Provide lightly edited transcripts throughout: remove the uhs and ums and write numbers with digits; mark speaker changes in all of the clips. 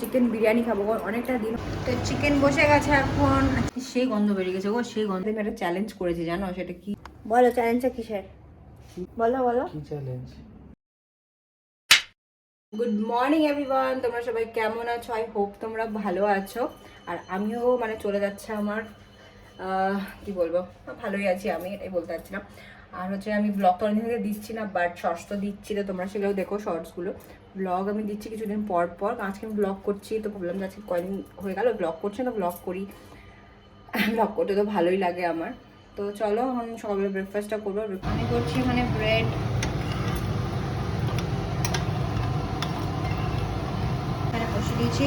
Speaker 1: Chicken biryani খাবো অনেকটা দিন। তো চিকেন বসে গেছে এখন, সেই গন্ধ বেরিয়ে গেছে গো। সেই গন্ধে আমি একটা চ্যালেঞ্জ করেছি, জানো সেটা কি? বলো চ্যালেঞ্জটা কিসের? বলো বলো
Speaker 2: কি চ্যালেঞ্জ?
Speaker 1: গুড মর্নিং এভরিওয়ান, তোমরা সবাই কেমন আছো? আই হোপ তোমরা ভালো আছো। আর আমিও মানে চলে যাচ্ছে আমার কি বলবো, ভালোই আছি আমি, এটাই বলতে চাচ্ছিলাম। আর হচ্ছে আমি ব্লগ তো অনেকদিন থেকে দিচ্ছি না, বাট শর্টস তো দিচ্ছি, তো তোমরা সেগুলো দেখো শর্টসগুলো। ব্লগ আমি দিচ্ছি কিছুদিন পর পর, আজকে আমি ব্লগ করছি, তো ভাবলাম যে আজকে কয়দিন হয়ে গেল ব্লগ করছি না, ব্লগ করি। ব্লগ করতে তো ভালোই লাগে আমার। তো চলো এখন সকালে ব্রেকফাস্টটা করবো। আমি করছি এখানে ব্রেড, এখানে বসে দিয়েছি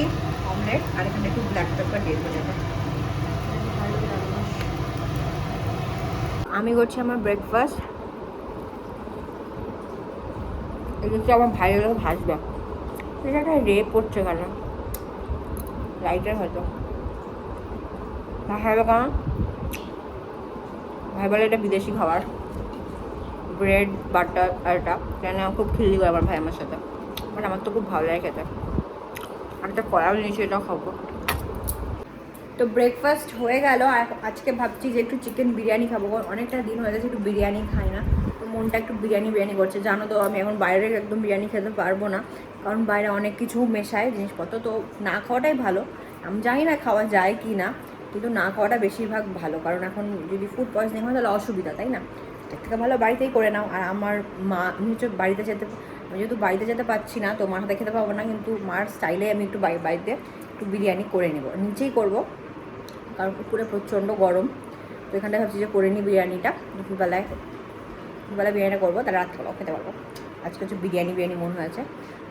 Speaker 1: অমলেট, আর এখানে একটু ব্ল্যাক পেপার দিয়ে দেবো। আমি করছি আমার ব্রেকফাস্ট। এগুলো আমার ভাইয়ের ভাজবে। এটা একটা রেপ করছে কেন? লাইটার হয়তো ভাই কেন? ভাই বলে এটা বিদেশি খাবার, ব্রেড বাটার, আর এটা কেন খুব খিল্লি করে আমার ভাই আমার সাথে, বাট আমার তো খুব ভালো লাগে খেতে। আর একটা কড়াও জিনিস, এটাও খাবো। তো ব্রেকফাস্ট হয়ে গেল, আর আজকে ভাবছি যে একটু চিকেন বিরিয়ানি খাবো, অনেকটা দিন হয়ে গেছে একটু বিরিয়ানি খাই না, তো মনটা একটু বিরিয়ানি বিরিয়ানি করছে। জানো তো আমি এখন বাইরে একদম বিরিয়ানি খেতে পারবো না, কারণ বাইরে অনেক কিছু মেশায় জিনিসপত্র, তো না খাওয়াটাই ভালো। আমি জানি না খাওয়া যায় কি না, কিন্তু না খাওয়াটা বেশিরভাগ ভালো, কারণ এখন যদি ফুড পয়জনিং হয় তাহলে অসুবিধা, তাই না? তার থেকে ভালো বাড়িতেই করে নাও। আর আমার মা, আমি হচ্ছে আমি যেহেতু বাড়িতে যেতে পারছি না, তো মার হাতে খেতে পাবো না, কিন্তু মার স্টাইলে আমি একটু বাড়িতে একটু বিরিয়ানি করে নেবো, নিচেই করবো, কারণ পুকুরে প্রচণ্ড গরম। তো এখানটায় ভাবছি যে করে নিই বিরিয়ানিটা, দুপুরবেলায় বিরিয়ানিটা করবো, তাহলে রাত্রেবেলাও খেতে পারবো। আজকে হচ্ছে বিরিয়ানি মন হয়েছে।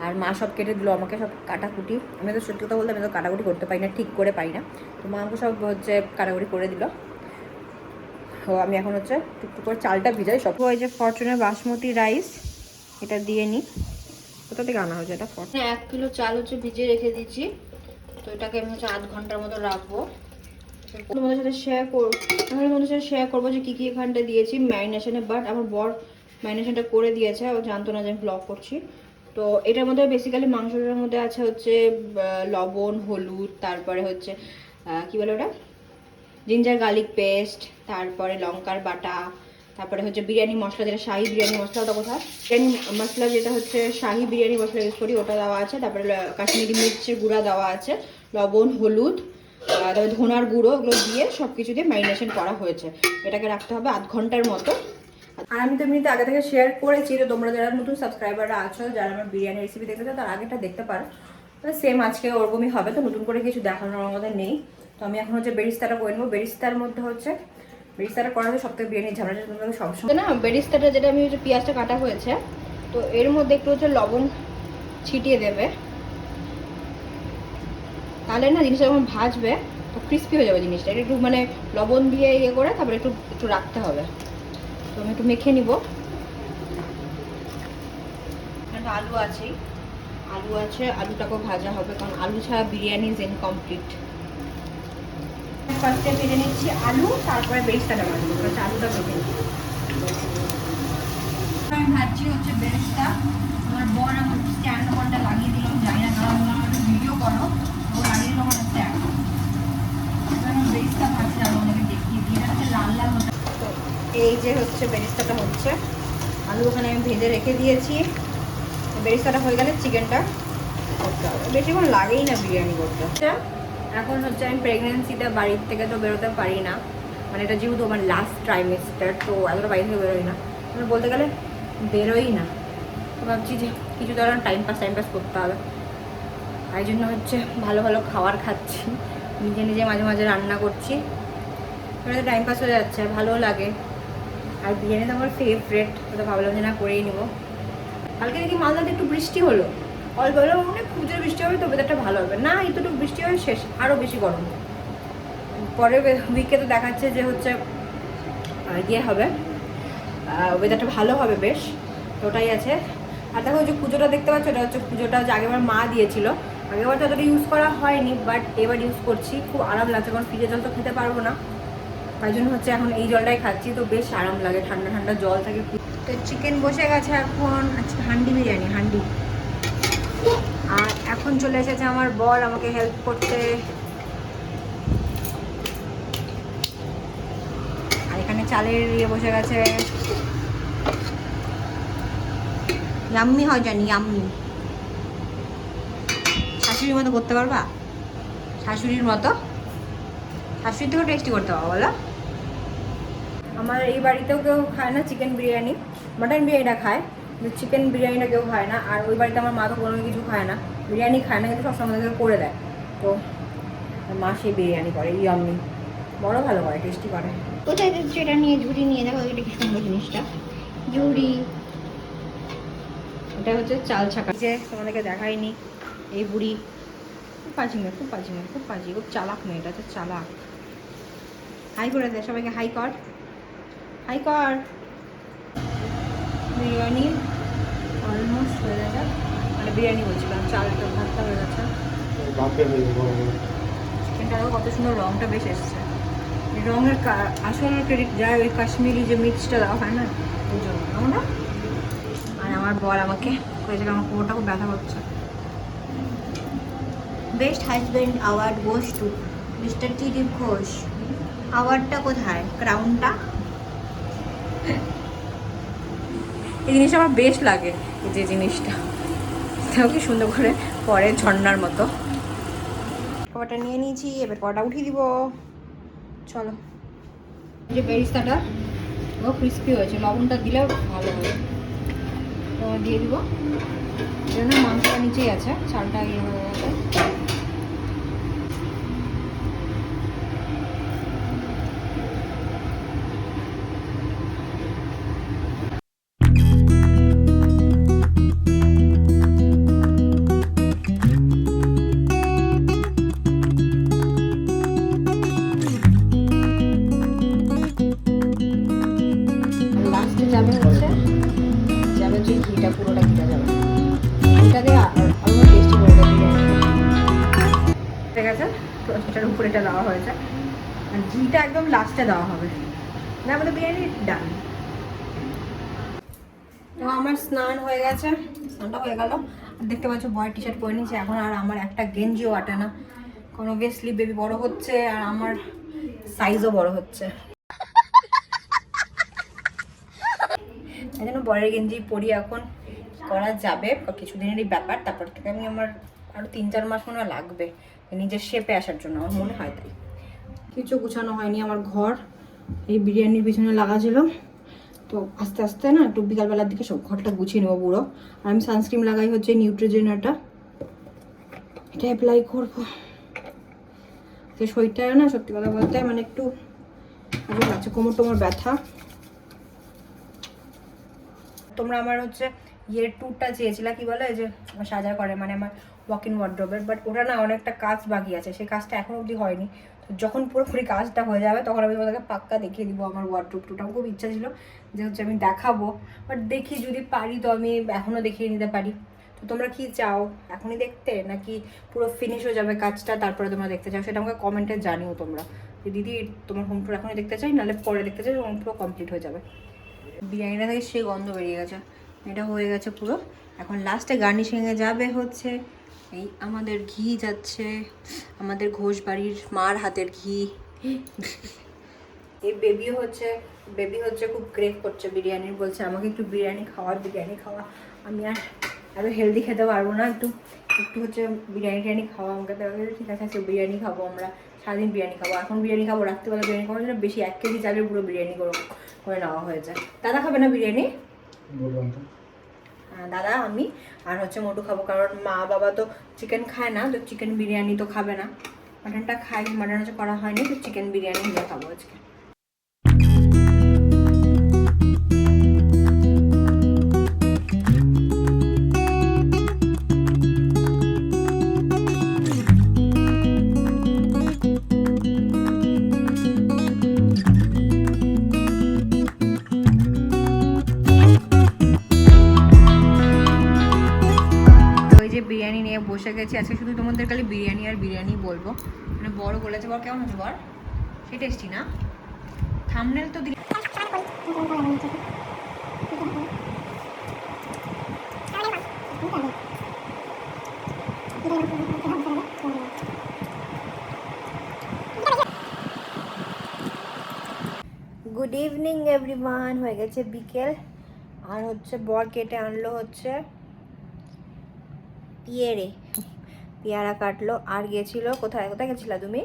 Speaker 1: আর মা সব কেটে দিল আমাকে, সব কাটাকুটি। আমি তো সত্যি কথা বলতে আমি তো কাটাকুটি করতে পারি না, ঠিক করে পারি না, তো মা আমাকে সব হচ্ছে কাটাকুটি করে দিল। তো আমি এখন হচ্ছে টুকটুক করে চালটা ভিজাই সব। ওই যে ফরচুনের বাসমতি রাইস, এটা দিয়ে নিই। কোথা থেকে আনা হয়েছে এটা? 1 কিলো চাল হচ্ছে ভিজিয়ে রেখে দিচ্ছি, তো এটাকে আমি হচ্ছে 8 ঘন্টার মতো রাখবো। তোমাদের সাথে শেয়ার করবো যে কী কী এখানটা দিয়েছি ম্যারিনেশনে, বাট আমার বর ম্যারিনেশনটা করে দিয়েছে, ও জানতো না যে আমি ব্লগ করছি। তো এটার মধ্যে বেসিক্যালি মাংসটার মধ্যে আছে হচ্ছে লবণ, হলুদ, তারপরে হচ্ছে কী বলে ওটা, জিঞ্জার গার্লিক পেস্ট, তারপরে লঙ্কার বাটা, তারপরে হচ্ছে বিরিয়ানি মশলা, যেটা শাহি বিরিয়ানি মশলা, ওটা কোথায় বিরিয়ানি মশলা, যেটা হচ্ছে শাহি বিরিয়ানি মশলা ইউজ করি, ওটা দেওয়া আছে। তারপরে কাশ্মীরি মির্চের গুঁড়া দেওয়া আছে, লবণ, হলুদ, তারপরে ধনার গুঁড়ো, ওগুলো দিয়ে সব কিছু দিয়ে ম্যারিনেশন করা হয়েছে। এটাকে রাখতে হবে 8 ঘন্টার মতো। আর আমি তো এমনিতে আগে থেকে শেয়ার করেছি, তো তোমরা যারা নতুন সাবস্ক্রাইবাররা আছো, যারা আমার বিরিয়ানি রেসিপি দেখতে চাও, তার আগেটা দেখতে পারো। সেম আজকে ওরকমই হবে, তো নতুন করে কিছু দেখানোর মধ্যে নেই। তো আমি এখন হচ্ছে বেরিস্তাটা করে নেবো। বেরিস্তার মধ্যে হচ্ছে বেরিস্তাটা করা হচ্ছে সব থেকে বিরিয়ানির ঝামেলা, তোমাকে সবসময় না। বেরিস্তাটা যেটা আমি হচ্ছে পেঁয়াজটা কাটা হয়েছে, তো এর মধ্যে একটু হচ্ছে লবণ ছিটিয়ে দেবে, তাহলে না জিনিসটা যখন ভাজবে তো ক্রিস্পি হয়ে যাবে জিনিসটা। এটা একটু মানে লবণ দিয়ে ইয়ে করে তারপরে একটু একটু রাখতে হবে। তো আমি একটু মেখে নিব। এখানে আলু আছেই, আলু আছে, আলুটাকেও ভাজা হবে, কারণ আলু ছাড়া বিরিয়ানি ইজ ইনকমপ্লিট। ফার্স্টে ভেজে নিচ্ছি আলু, তারপরে বেরেস্তাটা ভাজবো, আলুটা ভেজে নিচ্ছি। আমি ভাজছি হচ্ছে বেরেস্তা। আমার বর আমার স্ট্যান্ড ওখানটা লাগিয়ে দিল, জানি না, কারণ আমার একটু ভিডিও করো, ও লাগিয়ে দিল আমার স্ট্যান্ড। আমি বেরেস্তা ভাজছি, আমি ওনাকে দেখিয়ে দিই, এটা হচ্ছে লাল লাল হতে। তো এই যে হচ্ছে বেরেস্তাটা হচ্ছে, আলু ওখানে আমি ভেজে রেখে দিয়েছি। বেরেস্তাটা হয়ে গেলে চিকেনটা করতে হবে, বেশিক্ষণ লাগেই না বিরিয়ানি করতে। এখন হচ্ছে আমি প্রেগনেন্সিতে বাড়ির থেকে তো বেরোতে পারি না, মানে এটা যেহেতু আমার লাস্ট ট্রাইমেস্টার, তো এতটা বাড়ি থেকে বেরোই না, মানে বলতে গেলে বেরোই না। তো ভাবছি যে কিছু ধরনের টাইম পাস করতে হবে, তাই জন্য হচ্ছে ভালো ভালো খাবার খাচ্ছি, নিজে নিজে মাঝে মাঝে রান্না করছি, এটাতে টাইম পাস হয়ে যাচ্ছে, ভালোও লাগে। আর বিরিয়ানি তো আমার ফেভারেট, তো ভাবলাম যে না করেই নেবো। কালকে দেখি মালদাতে একটু বৃষ্টি হলো, অল্প হলো, অনেক খুঁজে বৃষ্টি হবে তো ওয়েদারটা ভালো হবে না, এতটুকু বৃষ্টি হয় শেষ, আরও বেশি গরম। পরের উইকে তো দেখাচ্ছে যে হচ্ছে ইয়ে হবে, ওয়েদারটা ভালো হবে বেশ, তো ওটাই আছে। আর দেখো যে পুজোটা দেখতে পাচ্ছ, এটা হচ্ছে পুজোটা যে আগেবার মা দিয়েছিল, আগেবার তো অতটা ইউজ করা হয়নি, বাট এবার ইউজ করছি, খুব আরাম লাগছে, কারণ ফ্রিজের জল তো খেতে পারবো না, তাই জন্য হচ্ছে এখন এই জলটাই খাচ্ছি, তো বেশ আরাম লাগে, ঠান্ডা ঠান্ডা জল থাকে। তো চিকেন বসে গেছে এখন, আজকে হান্ডি বিরিয়ানি, হান্ডি। আর এখন চলে এসেছে আমার বর আমাকে হেল্প করতে। আর এখানে চালের ইয়ে বসে গেছে, ইয়াম্মি হয় জানি, ইয়াম্মি। শাশুড়ির মতো করতে পারবা? শাশুড়ির মতো, শাশুড়ির থেকেও টেস্টি করতে পারবো বলো? আমার এই বাড়িতেও কেউ খায় না চিকেন বিরিয়ানি, মাটন বিরিয়ানিটা খায়, কিন্তু চিকেন বিরিয়ানিটা কেউ খায় না। আর ওই বাড়িতে আমার মা তো কোনো কিছু খায় না, বিরিয়ানি খায় না, কিন্তু সবসময় আমাদেরকে করে দেয়। তো মা সেই বিরিয়ানি করে, ইয়াম্মি, বড় ভালো করে, টেস্টি করে। কোথায় যাচ্ছে এটা নিয়ে? ঝুড়ি নিয়ে দেখো, এটা কি সুন্দর জিনিসটা, ঝুড়ি। এটা হচ্ছে চাল ছাকা, যে তোমাদেরকে দেখাইনি। এই বুড়ি খুব পাজি মেয়ে, খুব পাজি মেয়ে, খুব পাজি, খুব চালাক মেয়ে, এটা হচ্ছে চালাক। হাই করে দে সবাইকে, হাই কর, হাই কর। বিরিয়ানি অলমোস্ট হয়ে গেছে, মানে বিরিয়ানি বলছিলাম, চালটা ভাতটা হয়ে গেছে। চিকেনটাও কত সুন্দর, রঙটা বেশ এসছে। রঙের আসল ক্রেডিট যায় ওই কাশ্মীরি যে মিক্সটা দেওয়া হয় না, ওই জন্য আমরা। আর আমার বর আমাকে কয়েছে, আমার কোমরটা খুব ব্যথা করছে। Best husband award goes to mister Tridip Ghosh. অ্যাওয়ার্ডটা কোথায়, ক্রাউনটা? এই জিনিসটা আমার বেশ লাগে, যে জিনিসটা তাও কি সুন্দর করে পরে ঝর্ণার মতো। খাবারটা নিয়ে নিয়েছি, এবার কটা উঠিয়ে দিব, চলো। যে বেরিস্তাটা ও ক্রিস্পি হয়েছে, লবণটা দিলেও ভালো হবে। তো দিয়ে দিব, যেন মাংসটা নিচেই আছে, চালটা ইয়ে হয়ে গেছে। যাবে হচ্ছে, যাবে যে ঘিটা, পুরোটা ঘিটা যাবে, ঘিটা দিয়ে আরো টেস্টি করে দেবে বিরিয়ানি। ঠিক আছে, তো এটার উপরে এটা দেওয়া হয়েছে, আর ঘিটা একদম লাস্টে দেওয়া হবে, না আমাদের বিরিয়ানি ডান। তো আমার স্নান হয়ে গেছে, স্নানটা হয়ে গেল। আর দেখতে পাচ্ছ বয়ের টি শার্ট পরে নিয়েছি, এখন আর আমার একটা গেঞ্জিও আটে না, কারণ অবভিয়াসলি বেবি বড় হচ্ছে আর আমার সাইজও বড় হচ্ছে। এই জন্য বরের গেঞ্জি পরি এখন, করা যাবে কিছুদিনেরই ব্যাপার। তারপর থেকে আমি আমার আরও 3-4 মাস মনে হয় লাগবে নিজের শেপে আসার জন্য, আমার মনে হয় তাই। কিছু গুছানো হয়নি আমার ঘর, এই বিরিয়ানির পিছনে লাগা ছিল, তো আস্তে আস্তে না একটু বিকালবেলার দিকে সব ঘরটা গুছিয়ে নেবো পুরো। আর আমি সানস্ক্রিন লাগাই হচ্ছে নিউট্রিজেনাটা, এটা অ্যাপ্লাই করবো। তো শরীরটা না সত্যি কথা বলতে মানে একটু লাগছে, কোমর টোমর ব্যথা। তোমরা আমার হচ্ছে ইয়ের ট্যুরটা চেয়েছিলা, কি বলে যে সাজা করে, মানে আমার ওয়াক ইন ওয়ার্ড্রোবের, বাট ওটা না অনেকটা কাজ বাকি আছে, সেই কাজটা এখনো অবধি হয়নি। তো যখন পুরোপুরি কাজটা হয়ে যাবে তখন আমি তোমাদেরকে পাক্কা দেখিয়ে দিব আমার ওয়ার্ড্রোব ট্যুরটা। আমার খুব ইচ্ছা ছিল যে হচ্ছে আমি দেখাবো, বাট দেখি যদি পারি তো আমি এখনও দেখিয়ে নিতে পারি। তো তোমরা কি চাও এখনই দেখতে, নাকি পুরো ফিনিশ হয়ে যাবে কাজটা তারপরে তোমরা দেখতে চাও, সেটা আমাকে কমেন্টে জানিও তোমরা, যে দিদি তোমার হোম ট্যুর এখনই দেখতে চাই, নাহলে পরে দেখতে চাই, হোম পুরো কমপ্লিট হয়ে যাবে। বিরিয়ানিটা থেকে সেই গন্ধ বেরিয়ে গেছে, এটা হয়ে গেছে পুরো। এখন লাস্টে গার্নিশিংয়ে যাবে হচ্ছে এই আমাদের ঘি যাচ্ছে, আমাদের ঘোষ বাড়ির মার হাতের ঘি। এই বেবি হচ্ছে খুব ক্রেভ করছে বিরিয়ানির, বলছে আমাকে একটু বিরিয়ানি খাওয়া। আমি আর আরও হেলদি খেতে পারবো না, একটু হচ্ছে বিরিয়ানি খাওয়া আমাকে। ঠিক আছে আজকে বিরিয়ানি খাবো, আমরা সারাদিন বিরিয়ানি খাবো, এখন বিরিয়ানি খাবো, রাত্রিবেলা বিরিয়ানি খাবো, যেটা বেশি 1 কেজি চালের পুরো বিরিয়ানি করে নেওয়া হয়ে যায়। দাদা খাবে না বিরিয়ানি? হ্যাঁ দাদা, আমি আর হচ্ছে মোটু খাবো, কারণ মা বাবা তো চিকেন খায় না, তো চিকেন বিরিয়ানি তো খাবে না। মাটনটা খাই, মাটন হচ্ছে করা হয়নি, তো চিকেন বিরিয়ানি দিয়ে খাবো আজকে। বিরিয়ানি নিয়ে বসে গেছি আজকে, শুধু তোমাদের খালি বিরিয়ানি আর বিরিয়ানি বলবো। মানে বড় বলেছে, বর কেমন আছে বর? সে টেস্টি না? থাম্বনেল তো দিলে গুড ইভিনিং এভরিওয়ান। হয়ে গেছে বিকেল, আর হচ্ছে বর কেটে আনলো হচ্ছে পেয়ারা কাটলো, আর গেছিল কোথায় কোথায় গেছিলা তুমি?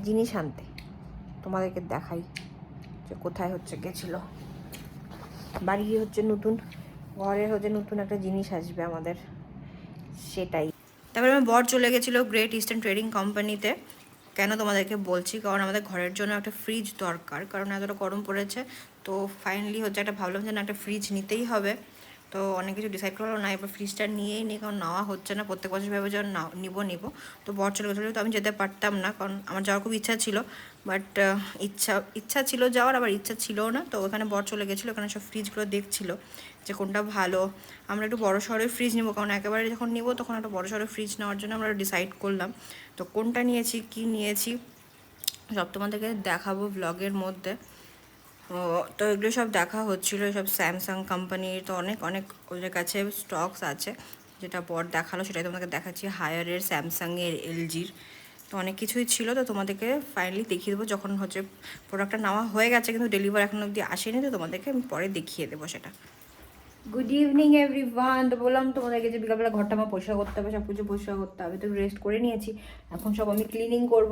Speaker 1: জিনিস আনতে। তোমাদেরকে দেখাই যে কোথায় হচ্ছে গেছিল। বাড়ি হচ্ছে নতুন, ঘরের হচ্ছে নতুন একটা জিনিস আসবে আমাদের, সেটাই। তারপরে আমার বর চলে গেছিলো গ্রেট ইস্টার্ন ট্রেডিং কোম্পানিতে। কেন তোমাদেরকে বলছি, কারণ আমাদের ঘরের জন্য একটা ফ্রিজ দরকার, কারণ এতটা গরম পড়েছে। তো ফাইনালি হচ্ছে একটা ভাবলাম যে না, একটা ফ্রিজ নিতেই হবে। তো অনেক কিছু ডিসাইড করলো না, এবার ফ্রিজটা নিয়েই নিই, কারণ নেওয়া হচ্ছে না। প্রত্যেক বছর ভেবে যখন নিবো। তো বর চলে গেছিলো, তো আমি যেতে পারতাম না, কারণ আমার যাওয়ার খুব ইচ্ছা ছিল। বাট ইচ্ছা ছিল যাওয়ার, আবার ইচ্ছা ছিলও না। তো ওখানে বর চলে গেছিলো, ওখানে সব ফ্রিজগুলো দেখছিলো যে কোনটা ভালো। আমরা একটু বড়ো শহরের ফ্রিজ নিবো, কারণ একেবারে যখন নিবো তখন একটা বড়ো শহরের ফ্রিজ নেওয়ার জন্য আমরা ডিসাইড করলাম। তো কোনটা নিয়েছি, কি নিয়েছি সব তোমাদেরকে দেখাবো ব্লগের মধ্যে। তো এগুলো সব দেখা হচ্ছিলো, সব স্যামসাং কোম্পানির। তো অনেক অনেক ওদের কাছে স্টকস আছে, যেটা বর দেখালো সেটাই তোমাদেরকে দেখাচ্ছি। হায়ারের, স্যামসাংয়ের, এলজির, তো অনেক কিছুই ছিল। তো তোমাদেরকে ফাইনালি দেখিয়ে দেবো যখন হচ্ছে প্রোডাক্টটা নেওয়া হয়ে গেছে, কিন্তু ডেলিভার এখন অবধি আসেনি। তো তোমাদেরকে আমি পরে দেখিয়ে দেবো সেটা। Good evening everyone. তো বললাম তোমাদেরকে যে বিকালবেলা ঘরটা আমার পরিষ্কার করতে হবে, সব কিছু পরিষ্কার করতে হবে। তো রেস্ট করে নিয়েছি, এখন সব আমি ক্লিনিং করব।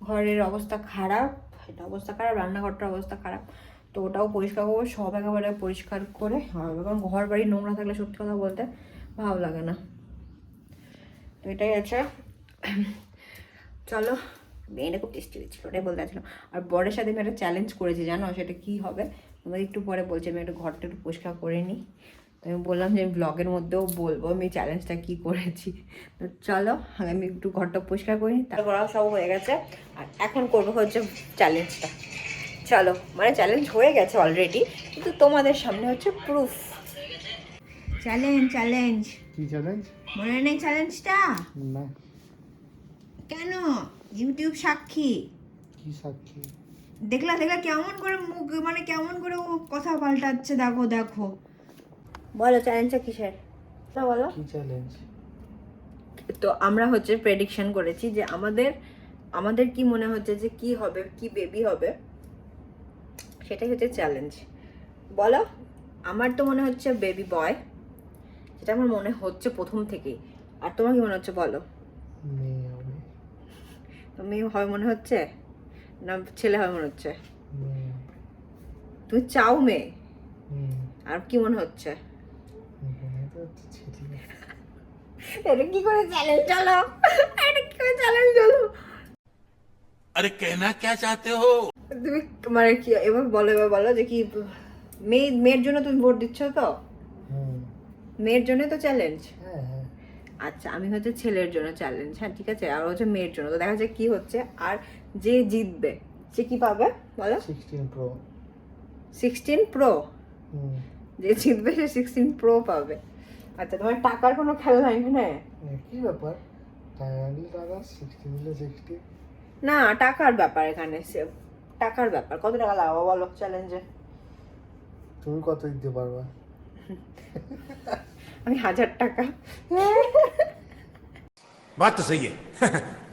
Speaker 1: ঘরের অবস্থা খারাপ, এটা অবস্থা খারাপ, রান্নাঘরটার অবস্থা খারাপ। তো ওটাও পরিষ্কার করবো, সব একেবারে পরিষ্কার করে হবে, কারণ ঘর বাড়ি নোংরা থাকলে সত্যি কথা বলতে ভালো লাগে না। তো এটাই আছে। চলো, মেয়েটা খুব টেস্টি হয়েছিল, ওটাই বলতে চাচ্ছিলাম। আর বরের সাথে আমি একটা চ্যালেঞ্জ করেছি, জানো সেটা কী হবে? তোমাদের একটু পরে বলছি। আমি একটু ঘরটা একটু পরিষ্কার করে নিই। তো আমি বললাম যে আমি ব্লগের মধ্যেও বলবো আমি চ্যালেঞ্জটা কী করেছি। তো চলো আমি একটু ঘরটা পরিষ্কার করে নিই, তারপর সব হয়ে গেছে। আর এখন করবো হচ্ছে চ্যালেঞ্জটা। চলো, মানে চ্যালেঞ্জ হয়ে গেছে অলরেডি, কিন্তু তোমাদের সামনে হচ্ছে প্রুফ। চ্যালেঞ্জ
Speaker 2: কি চ্যালেঞ্জ?
Speaker 1: মনে নেই চ্যালেঞ্জটা?
Speaker 2: না।
Speaker 1: কেন? ইউটিউব সাক্ষী।
Speaker 2: কি সাক্ষী?
Speaker 1: দেখলা কেমন করে মুখ, মানে কেমন করে ও কথা পাল্টাচ্ছে। দেখো বলো চ্যালেঞ্জটা কিসের, বলো
Speaker 2: কি চ্যালেঞ্জ?
Speaker 1: তো আমরা হচ্ছে প্রেডিকশন করেছি যে আমাদের কি মনে হচ্ছে যে কি হবে, কি বেবি হবে, সেটাই হচ্ছে চ্যালেঞ্জ। বলো। আমার তো মনে হচ্ছে বেবি বয়, যেটা আমার মনে হচ্ছে প্রথম থেকেই। আর তোমার কি মনে হচ্ছে বলো?
Speaker 2: মেয়ে হবে।
Speaker 1: তো মেয়ে হয় মনে হচ্ছে না ছেলে হয় মনে হচ্ছে?
Speaker 2: মেয়ে।
Speaker 1: তুমি চাও মেয়ে? আর কি মনে হচ্ছে? এটা কি করে চ্যালেঞ্জ চলো? এটা কি করে চ্যালেঞ্জ চলো?
Speaker 3: अरे कहना क्या चाहते हो?
Speaker 1: তুমি মানে কি এবার বলো যে কি মেয়ের জন্য তুমি ভোট দিচ্ছ? তো মেয়ের জন্য তো চ্যালেঞ্জ।
Speaker 2: হ্যাঁ।
Speaker 1: আচ্ছা, আমি হচ্ছে ছেলের জন্য চ্যালেঞ্জ। হ্যাঁ ঠিক আছে, আর হচ্ছে মেয়ের জন্য। তো দেখা যায় কি হচ্ছে। আর যে জিতবে সে কি পাবে বলো?
Speaker 2: 16 প্রো।
Speaker 1: 16 প্রো? যে জিতবে সে 16 প্রো পাবে। আচ্ছা, তোমার টাকার কোনো খেলা নাই এখানে?
Speaker 2: কি ব্যাপার? টাকা 60 দিলে 60?
Speaker 1: না, টাকার ব্যাপার এখানে, টাকার ব্যাপার। কত টাকা লাগাবো বলো চ্যালেঞ্জে?
Speaker 2: তুমি কত দিতে পারবা?
Speaker 1: আমি 1000 টাকা।
Speaker 3: बात तो सही है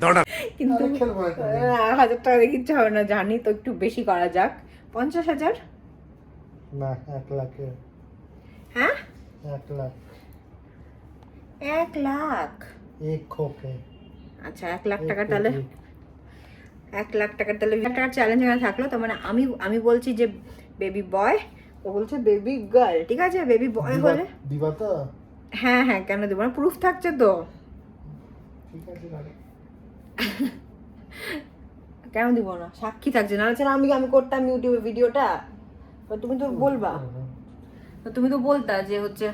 Speaker 3: दौड़ा
Speaker 1: কিন্তু 1000 টাকা দিয়ে কিচ্ছু হবে না, জানি তো। একটু বেশি করা যাক, 50,000।
Speaker 2: না, 1 লাখে।
Speaker 1: হ্যাঁ
Speaker 2: 1 লাখ।
Speaker 1: 1 লাখ?
Speaker 2: এক খোকে।
Speaker 1: আচ্ছা 1 লাখ টাকা, তাহলে 1 লাখ টাকার, তাহলে 1 লাখ টাকার চ্যালেঞ্জ এখানে থাকলো। তো মানে আমি বলছি যে বেবি বয়, ও বলছে বেবি গার্ল। ঠিক আছে, বেবি বয় হলে
Speaker 2: দিবা তো?
Speaker 1: হ্যাঁ কেন দেবো না, প্রুফ থাকছে তো।
Speaker 2: ঠিক আছে তাহলে।
Speaker 1: কেন দিব না, সাক্ষী থাকছে। না হচ্ছে আমি করতাম ইউটিউবে ভিডিওটা, তো তুমি তো বলবা, তো তুমি তো বলতা যে হচ্ছে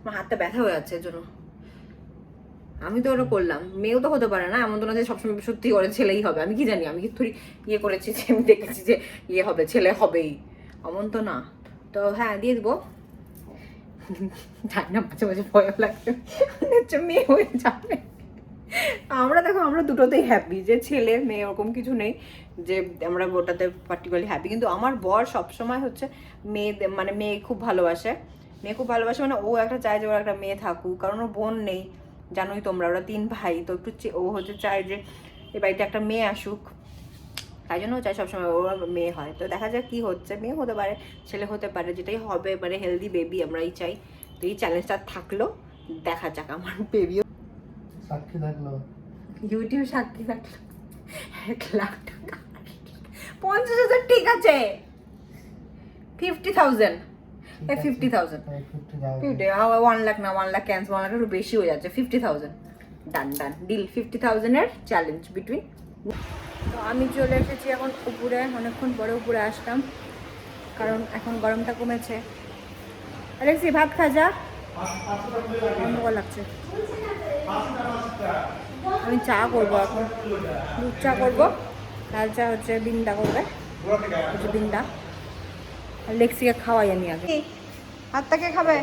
Speaker 1: আমার হাতটা ব্যথা হয়ে যাচ্ছে এর জন্য। আমি তো ওটা করলাম। মেয়েও তো হতে পারে না, এমন তো না যে সবসময় সত্যি করে ছেলেই হবে। আমি কি জানি, আমি কি থরি ইয়ে করেছি যে আমি দেখেছি যে ইয়ে হবে, ছেলে হবেই, এমন তো না। তো হ্যাঁ দিয়ে দিবো। জানি না, মাঝে মাঝে ভয় লাগছে হচ্ছে মেয়ে হয়ে যাবে। আমরা দুটোতেই হ্যাপি, যে ছেলে মেয়ে ওরকম কিছু নেই যে আমরা ওটাতে পার্টিকুলারলি হ্যাপি। কিন্তু আমার বর সবসময় হচ্ছে মানে মেয়ে খুব ভালোবাসে। মানে ও একটা চায় যে ওর একটা মেয়ে থাকুক, কারণ ওর বোন নেই, জানোই তোমরা, ওরা 3 ভাই। তো একটু ও হচ্ছে চায় যে এই বাড়িতে একটা মেয়ে আসুক। তাই জন্য ও চাই সবসময় ওর মেয়ে হয়। তো দেখা যাক কী হচ্ছে, মেয়ে হতে পারে, ছেলে হতে পারে, যেটাই হবে মানে হেলদি বেবি আমরাই চাই। তো এই চ্যালেঞ্জটা থাকলো, দেখা যাক আমার বেবিও
Speaker 2: সাক্ষী থাকলো।
Speaker 1: ইউটিউব সাক্ষী থাকলো। 1,00,000 টাকা, 50,000 ঠিক আছে, 50,000 50,000 1 লাখ না, 1 লাখ ক্যান্সেল, 1 লাখ একটু বেশি হয়ে যাচ্ছে, 50,000 ডান ডান ডিল। 50,000-এর চ্যালেঞ্জ বিটুইন। তো আমি চলে এসেছি এখন উপরে, অনেকক্ষণ পরে উপরে আসলাম কারণ এখন গরমটা কমেছে। অ্যালেক্সি ভাত খা যা, অন্য লাগছে। আমি চা করবো এখন, দুধ চা করবো, লাল চা হচ্ছে বিন্দা করবে, হচ্ছে বিন্দা। আর লেক্সিকে খাওয়াই আমি আগে। ভাতটা কে খাবে?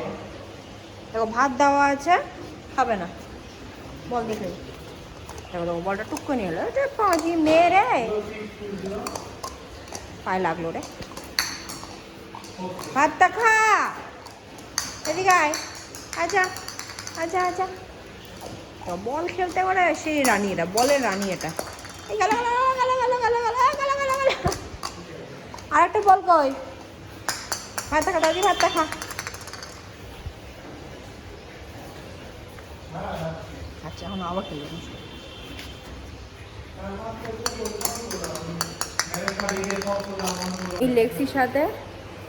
Speaker 1: দেখো ভাত দেওয়া আছে, খাবে না, বল দেখে। দেখো দেখো বলটা টুক করে নিয়ে এলো, পাঁচি মেয়ে রে, পায়ে লাগলো রে। ভাতটা খা, এদিকে আয়, আচ্ছা আচ্ছা আচ্ছা। বল খেলতে পারে সেই রানী, এটা বলের রানী এটা। এই গেল গেল গেল গেল গেল গেল গেল গেল গেল। আর একটা বল কই? ভাতটা খা দাদি, ভাতটা খা। আচ্ছা এখন আবার খেলবে। এই লেক্সির সাথে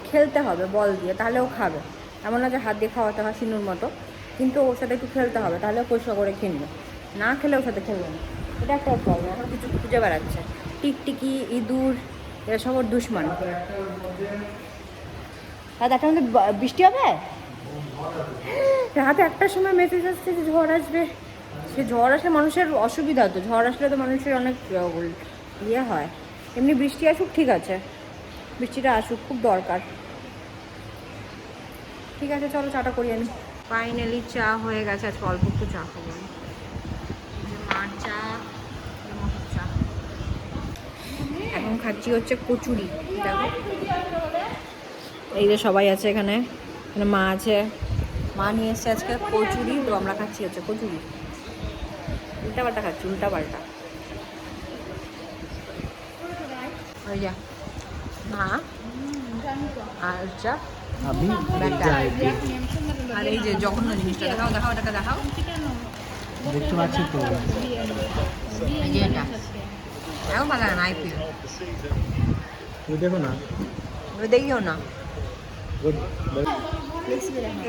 Speaker 1: খেলতে হবে বল দিয়ে, তাহলে ও খাবে। এমন না যে হাত দিয়ে খাওয়াতে হয় সিনুর মতো, কিন্তু ওর সাথে একটু খেলতে হবে, তাহলে পরিষ্কার করে কিনবে। না খেলে ওর সাথে খেলবে না, এটা একটা প্রবলেম। এখন কিছু খুঁজে বেড়াচ্ছে, টিকটিকি, ইঁদুর, এরা সব ওর দুশ্মন। রাত 1টার মধ্যে বৃষ্টি হবে? রাত 1টার সময় মেসেজ আসছে যে ঝড় আসবে। সে ঝড় আসলে মানুষের অসুবিধা, তো ঝড় আসলে তো মানুষের অনেক ইয়ে হয়। এমনি বৃষ্টি আসুক ঠিক আছে, বৃষ্টিটা আসুক, খুব দরকার। ঠিক আছে চলো চাটা করি আমি। ফাইনালি চা হয়ে গেছে, আজকে অল্প একটু চা খাবো আমি। মার চা, মটর চা। এখন খাচ্ছি হচ্ছে কচুরি। দেখো এই যে সবাই আছে এখানে, এখানে মা আছে, মা নিয়ে এসছে আজকে কচুরি, তো আমরা খাচ্ছি হচ্ছে কচুরি। উল্টা পাল্টা খাচ্ছি, উল্টা পাল্টা। ওই যা মা আর চা, আর এই যে জঘন্য জিনিসটা দেখাও, দেখাও এটাকে দেখাও।
Speaker 2: দেখতে পাচ্ছি তো,
Speaker 1: এই যে এটা এখন ভালো না আইপিএল,
Speaker 2: তুই দেখো না,
Speaker 1: দেখিও না।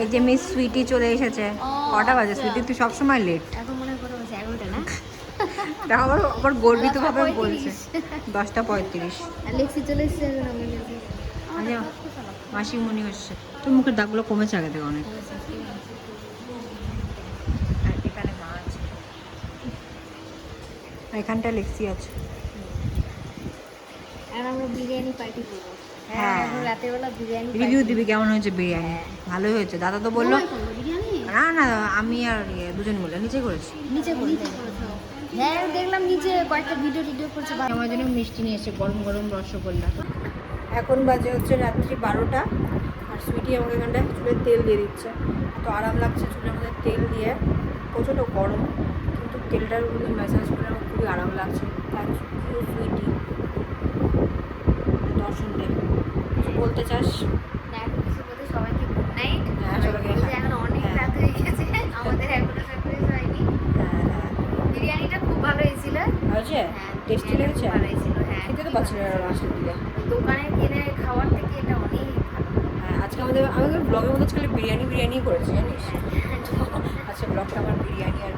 Speaker 1: এই যে মিস সুইটি চলে এসেছে। কটা বাজে সুইটি? তুই সবসময় লেট।
Speaker 4: এখন মনে হয় কত বাজে? 11টা না?
Speaker 1: দেখো আবার গর্বিতভাবে বলছে 10:35।
Speaker 4: অ্যালেক্সি চলে এসেছে এখন আমাদের কাছে।
Speaker 1: আচ্ছা মাসি মনি হচ্ছে, তোর মুখের দাগগুলো কমেছে আগে থেকে অনেক। আর এখানে মা আছে, আর এখানটা লেক্সি আছে।
Speaker 4: আর আমরা বিরিয়ানি পার্টি করবো।
Speaker 1: হ্যাঁ।
Speaker 4: এখন রাতের বেলা বিরিয়ানি
Speaker 1: রিভিউ দিবি কেমন হয়েছে বিরিয়ানি? ভালোই হয়েছে, দাদা তো বললো।
Speaker 4: বিরিয়ানি
Speaker 1: না না আমি আর দুজন মিলে নিচে করেছি।
Speaker 4: নিচে করেছো? হ্যাঁ দেখলাম নিচে কয়েকটা ভিডিও করছে।
Speaker 1: আমার জন্য মিষ্টি নিয়ে এসে গরম গরম রসগোল্লা। এখন বাজে হচ্ছে রাত্রি 12টা, আর সুইটি আমাকে এখানটায় চুলে তেল দিয়ে দিচ্ছে। তো আরাম লাগছে চুলের মধ্যে তেল দিয়ে, প্রচণ্ড গরম কিন্তু তেলটার মধ্যে ম্যাসাজ করে আমার খুবই আরাম লাগছে। থ্যাংক ইউ সুইটি, দর্শন দে। কিছু বলতে চাস?
Speaker 4: সবাইকে গুড নাইট।
Speaker 1: হ্যাঁ সবাইকে
Speaker 4: এখন অনেক রাত হয়ে গেছে, আমাদের এখনো সারপ্রাইজ হয়নি। বিরিয়ানিটা খুব ভালো হয়েছিল।
Speaker 1: হয়েছে? টেস্টি লেগেছে?
Speaker 4: ভালো হয়েছিল। হ্যাঁ
Speaker 1: খেতে তো পাচ্ছি না লাস্টের দিকে।
Speaker 4: দোকানে কিনে খাওয়ার থেকে এটা অনেক ভালো।
Speaker 1: হ্যাঁ আজকে আমাদের ব্লগের মধ্যে খালি বিরিয়ানি করেছি জানিস। আচ্ছা ব্লগটা আমার বিরিয়ানি আর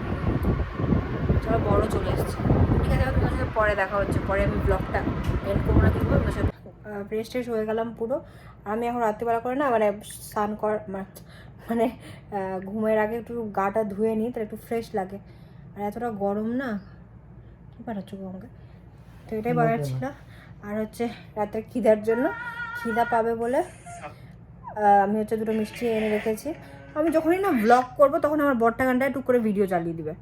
Speaker 1: চলো বড় চলে এসছে। ঠিক আছে তোমার সাথে পরে দেখা হচ্ছে, পরে আমি ব্লগটা এন্ড করবো না কিন্তু তোমার সাথে। ফ্রেশ ট্রেশ হয়ে গেলাম পুরো। আমি এখন রাত্রিবেলা করে না মানে স্নান কর মানে ঘুমের আগে একটু গাটা ধুয়ে নিই, তাহলে একটু ফ্রেশ লাগে। আর এতটা গরম না, কী পাঠাচ্ছ আমাকে? তো এটাই বলার ছিল। আর হচ্ছে রাতের খিদার জন্য, খিদা পাবে বলে আমি হচ্ছে দুটো মিষ্টি এনে রেখেছি। আমি যখনই না ব্লগ করবো তখন আমার বড়টা গানটায় টুক করে ভিডিও চালিয়ে দিবে।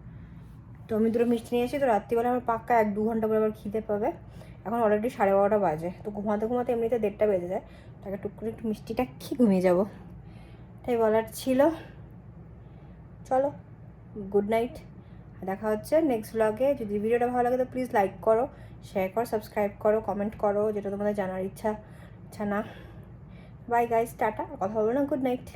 Speaker 1: তো আমি দুটো মিষ্টি নিয়ে এসেছি, তো রাত্রিবেলা আমার পাক্কা 1-2 ঘন্টা পরে আবার খিদে পাবে। এখন অলরেডি 12:30 বাজে, তো ঘুমাতে এমনিতে 1:30 বেজে যায়। তাকে টুক করে একটু মিষ্টিটা খেয়ে ঘুমিয়ে যাবো, তাই বলার ছিল। চলো গুড নাইট, দেখা হচ্ছে নেক্সট ব্লগে। যদি ভিডিওটা ভালো লাগে তো প্লিজ লাইক করো, শেয়ার করো, সাবস্ক্রাইব করো, কমেন্ট করো, যেটা তোমাদের জানার ইচ্ছা না। Bye guys, tata. কথা বলবো না, গুড নাইট।